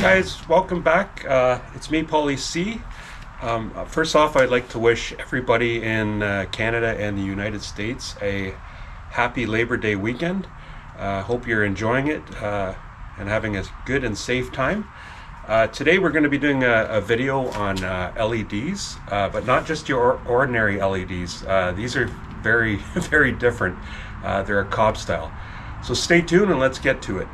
guys, welcome back. It's me, 𝙂𝙚𝙖𝙧. First off, I'd like to wish everybody in Canada and the United States a happy Labor Day weekend. Hope you're enjoying it and having a good and safe time. Today we're going to be doing a video on LEDs, but not just your ordinary LEDs. These are very, very different. They're a COB style. So stay tuned and let's get to it.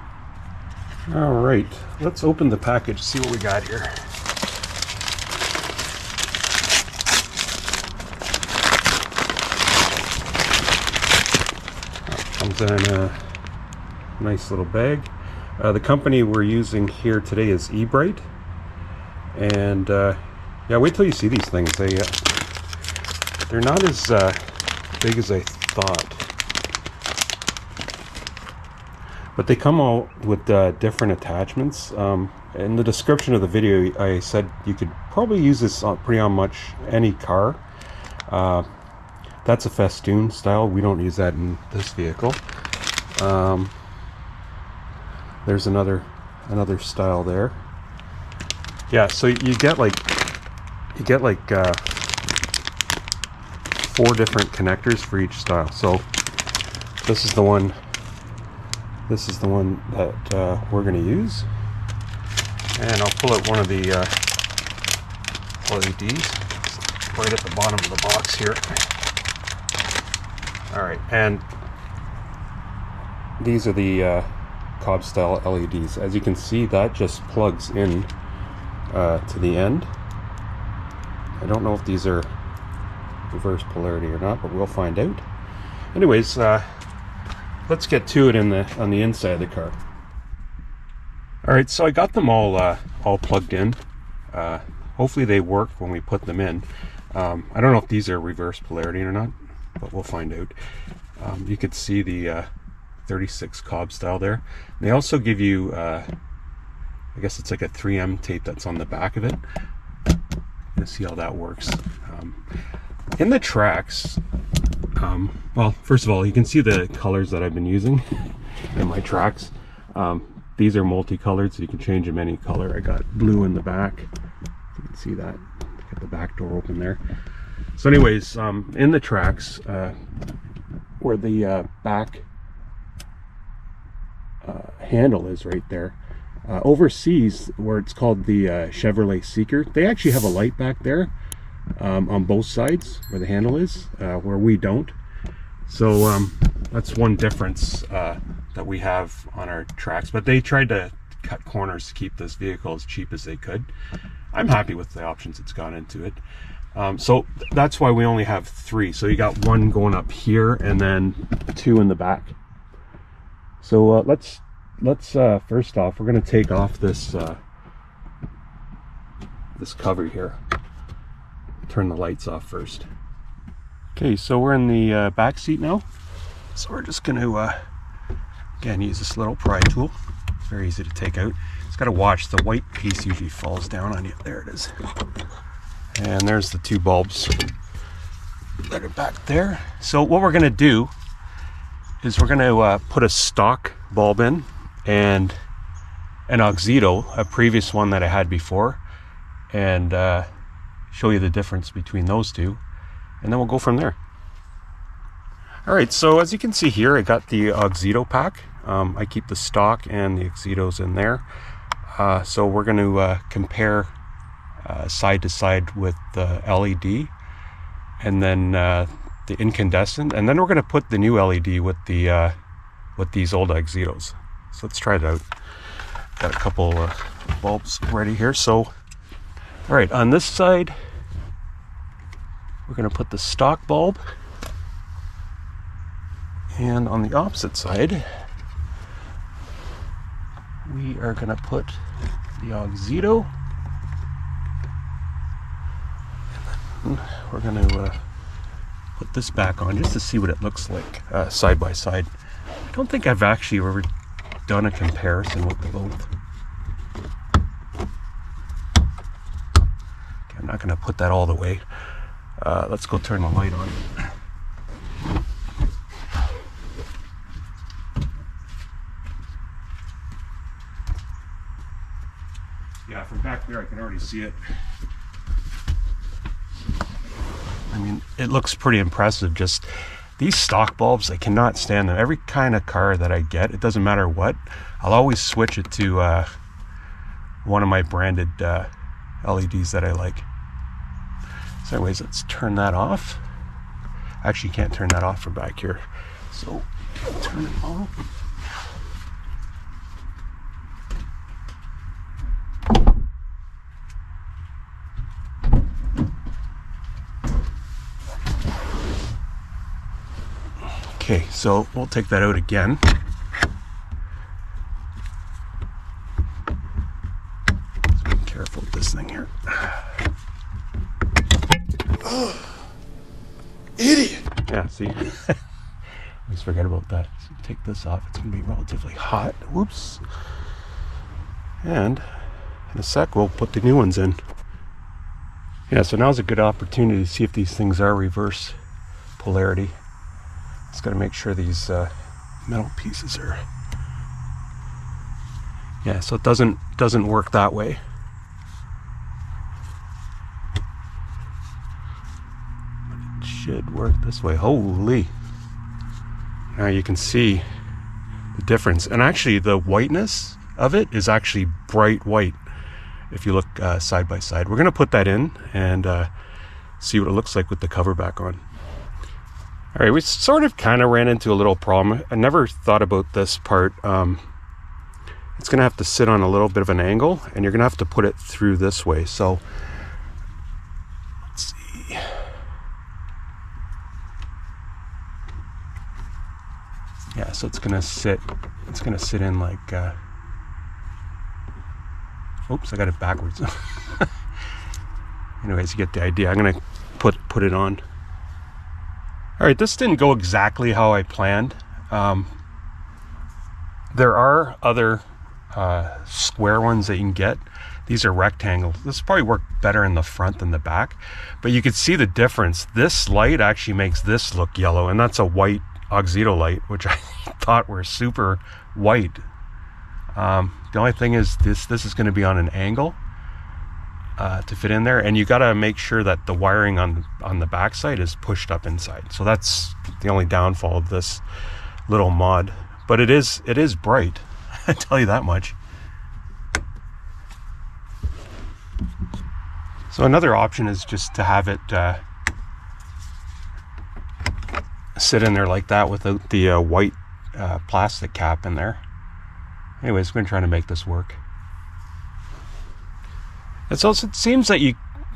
All right, let's open the package, see what we got here. Comes in a nice little bag. The company we're using here today is 𝙂𝙧, and yeah, wait till you see these things. They're not as big as I thought. But they come out with different attachments. In the description of the video, I said you could probably use this on pretty much any car. That's a festoon style. We don't use that in this vehicle. There's another style there. Yeah, so you get like 4 different connectors for each style. So this is the one. This is the one that we're going to use, and I'll pull out one of the LEDs right at the bottom of the box here. All right, and these are the COB style LEDs. As you can see, that just plugs in to the end. I don't know if these are reverse polarity or not, but we'll find out. Anyways, let's get to it on the inside of the car. All right, so I got them all plugged in. Hopefully they work when we put them in. I don't know if these are reverse polarity or not, but we'll find out. You could see the 36 COB style there. And they also give you, I guess it's like a 3M tape that's on the back of it. Let's see how that works. In the Trax, well, first of all, you can see the colors that I've been using in my Trax. These are multicolored, so you can change them any color. I got blue in the back. You can see that. Got the back door open there. So anyways, in the Trax, where the back handle is right there, overseas, where it's called the Chevrolet Seeker, they actually have a light back there. On both sides where the handle is, where we don't. So that's one difference that we have on our Trax, but they tried to cut corners to keep this vehicle as cheap as they could. I'm happy with the options it's gone into it. So that's why we only have 3. So you got 1 going up here and then 2 in the back. So let's first off, we're going to take off this this cover here. Turn the lights off first. Okay, so we're in the back seat now. So we're just going to again use this little pry tool. It's very easy to take out. Just got to watch, the white piece usually falls down on you. There it is. And there's the 2 bulbs that are back there. So what we're going to do is we're going to put a stock bulb in and an 𝙂𝙖𝙧, a previous one that I had before, and show you the difference between those 2, and then we'll go from there. All right, so as you can see here, I got the 𝙂𝙧 pack. I keep the stock and the 𝙂𝙧s in there. So we're going to compare side to side with the LED, and then the incandescent, and then we're going to put the new LED with the with these old 𝙂𝙧s. So let's try it out. Got a couple bulbs ready here. So all right, on this side, we're going to put the stock bulb, and on the opposite side, we are going to put the 𝙂𝙧, and then we're going to put this back on just to see what it looks like side by side. I don't think I've actually ever done a comparison with the both. I'm not going to put that all the way. Let's go turn the light on. Yeah, from back there I can already see it. I mean, it looks pretty impressive. Just these stock bulbs, I cannot stand them. Every kind of car that I get, it doesn't matter what, I'll always switch it to one of my branded LEDs that I like. So anyways, let's turn that off. Actually, you can't turn that off from back here. So turn it on. Okay, so we'll take that out again. Let's be careful with this thing here. Oh, idiot! Yeah, see? Let's forget about that. So take this off. It's going to be relatively hot. Whoops. And in a sec, we'll put the new ones in. Yeah, so now's a good opportunity to see if these things are reverse polarity. Just got to make sure these metal pieces are. Yeah, so it doesn't work that way. But it should work this way. Holy! Now you can see the difference, and actually the whiteness of it is actually bright white. If you look side by side, we're gonna put that in and see what it looks like with the cover back on. All right, we sort of kind of ran into a little problem. I never thought about this part. It's gonna have to sit on a little bit of an angle, and you're gonna have to put it through this way. So let's see. Yeah, so it's gonna sit in like oops, I got it backwards. Anyways, you get the idea. I'm gonna put it on. All right, this didn't go exactly how I planned. There are other square ones that you can get. These are rectangles. This probably work better in the front than the back, but you can see the difference. This light actually makes this look yellow, and that's a white 𝙂𝙧 light, which I thought were super white. The only thing is this is going to be on an angle to fit in there, and you got to make sure that the wiring on the back side is pushed up inside. So that's the only downfall of this little mod, but it is bright. I tell you that much. So another option is just to have it sit in there like that without the white plastic cap in there. Anyways, I'm going to try to make this work. It seems that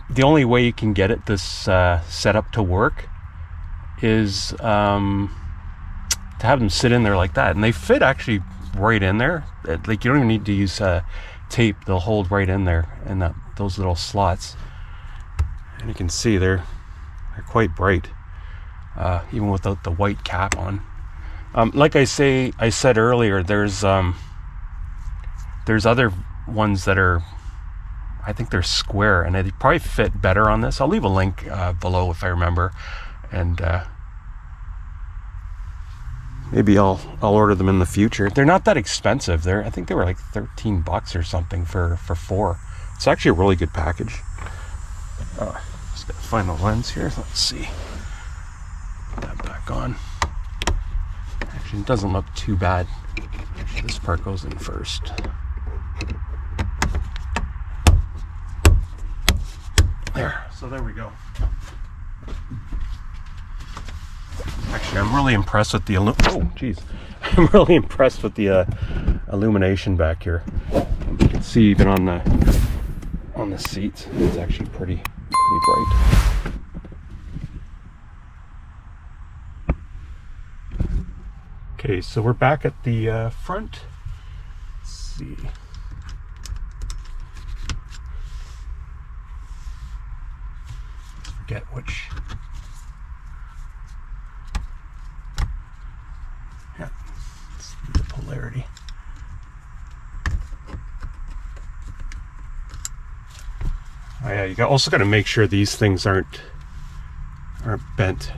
the only way you can get it this set up to work is to have them sit in there like that, and they fit actually right in there. Like, you don't even need to use tape; they'll hold right in there in those little slots. And you can see they're quite bright, even without the white cap on. Like I said earlier, there's other ones that are, I think they're square, and they probably fit better on this. I'll leave a link below if I remember, and maybe I'll order them in the future. They're not that expensive. I think they were like $13 or something for 4. It's actually a really good package. Just gotta find the lens here. Let's see. Put that back on. Actually, it doesn't look too bad. This part goes in first. There. So there we go. Actually, I'm really impressed with the I'm really impressed with the illumination back here. You can see even on the seats, it's actually pretty bright. Okay, so we're back at the front. Let's see. Forget which. Yeah, let's see the polarity. Oh yeah, you also got to make sure these things aren't bent.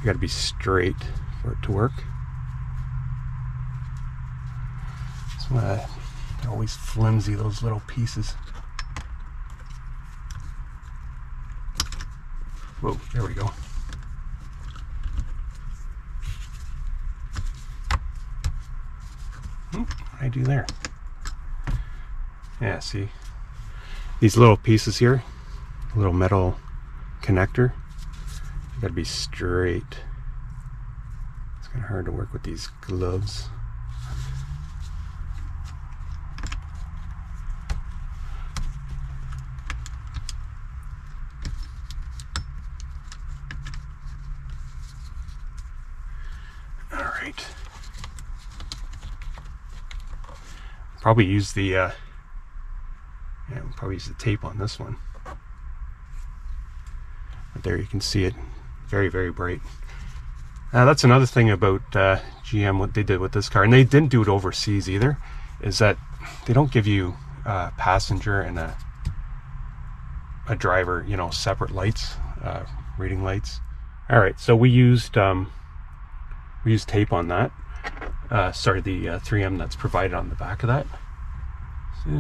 You got to be straight for it to work. So I'm gonna They're always flimsy, those little pieces. Whoa, there we go. What did I do there? Yeah, see? These little pieces here, a little metal connector, you gotta be straight. It's kind of hard to work with these gloves. All right. Probably use the yeah, we'll probably use the tape on this one. But there you can see it, very, very bright. That's another thing about GM, what they did with this car, and they didn't do it overseas either, is that they don't give you a passenger and a driver, you know, separate lights, reading lights. All right, so we used tape on that. Sorry, the 3M that's provided on the back of that. So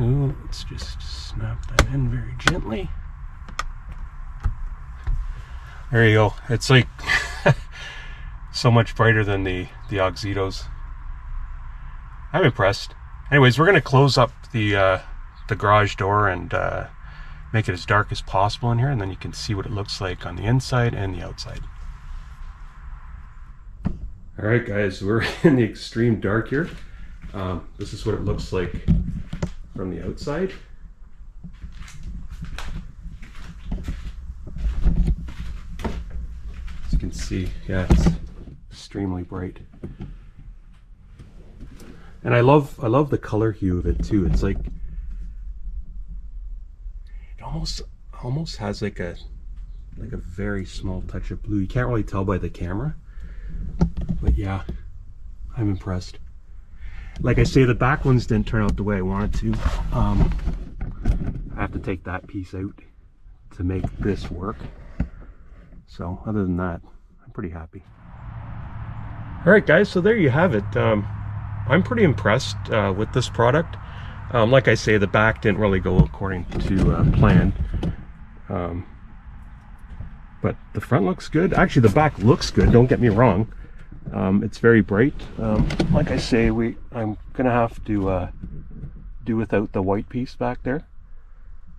let's just snap that in very gently. There you go. It's like so much brighter than the 𝙑𝙖𝙧s. I'm impressed. Anyways, we're gonna close up the garage door and make it as dark as possible in here, and then you can see what it looks like on the inside and the outside. All right, guys, we're in the extreme dark here. This is what it looks like from the outside. As you can see, yeah, it's extremely bright. And I love the color hue of it too. It's like it almost has like a very small touch of blue. You can't really tell by the camera. But yeah, I'm impressed. Like I say, the back ones didn't turn out the way I wanted to. I have to take that piece out to make this work. So other than that, I'm pretty happy. All right, guys, so there you have it. I'm pretty impressed with this product. Like I say, the back didn't really go according to plan. But the front looks good. Actually, the back looks good, don't get me wrong. It's very bright. Like I say, I'm gonna have to do without the white piece back there.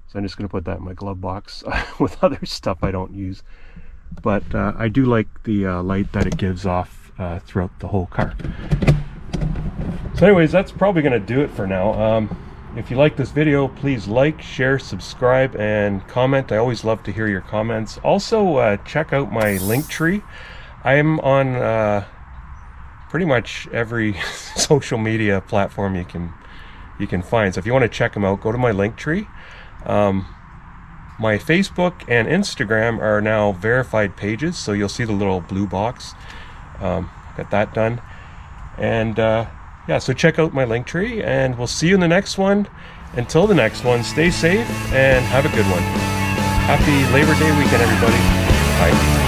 So I'm just gonna put that in my glove box with other stuff I don't use. But I do like the light that it gives off throughout the whole car. So anyways, that's probably gonna do it for now. If you like this video, please like, share, subscribe, and comment. I always love to hear your comments. Also, check out my Linktree. I'm on pretty much every social media platform you can find. So if you want to check them out, go to my Linktree. My Facebook and Instagram are now verified pages, so you'll see the little blue box. Got that done. And yeah, so check out my Linktree, and we'll see you in the next one. Until the next one, stay safe and have a good one. Happy Labor Day weekend, everybody. Bye.